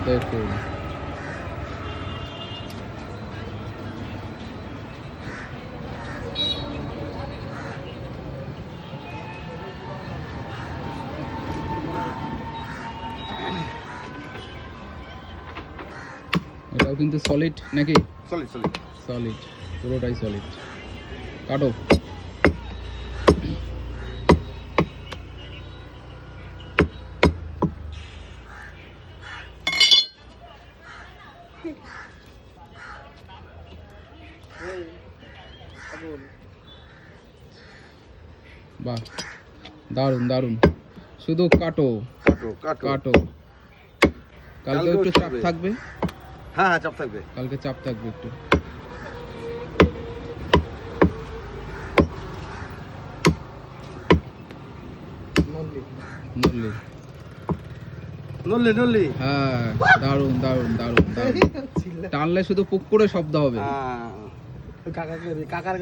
দেখুন এটাও কিন্তু সলিড নাকি? সলিড সলিড সলিড, পুরোটাই সলিড। কাটো। বাহ, দারুন দারুন। শুধু কাটো কাটো কাটো কাটো। কালকে একটু চাপ থাকবে। হ্যাঁ হ্যাঁ চাপ থাকবে, কালকে চাপ থাকবে একটু। নল্লি নল্লি নল্লি। হ্যাঁ, দারুন দারুন দারুন দারুন। টানলে শুধু পুক করে শব্দ হবে। কাকার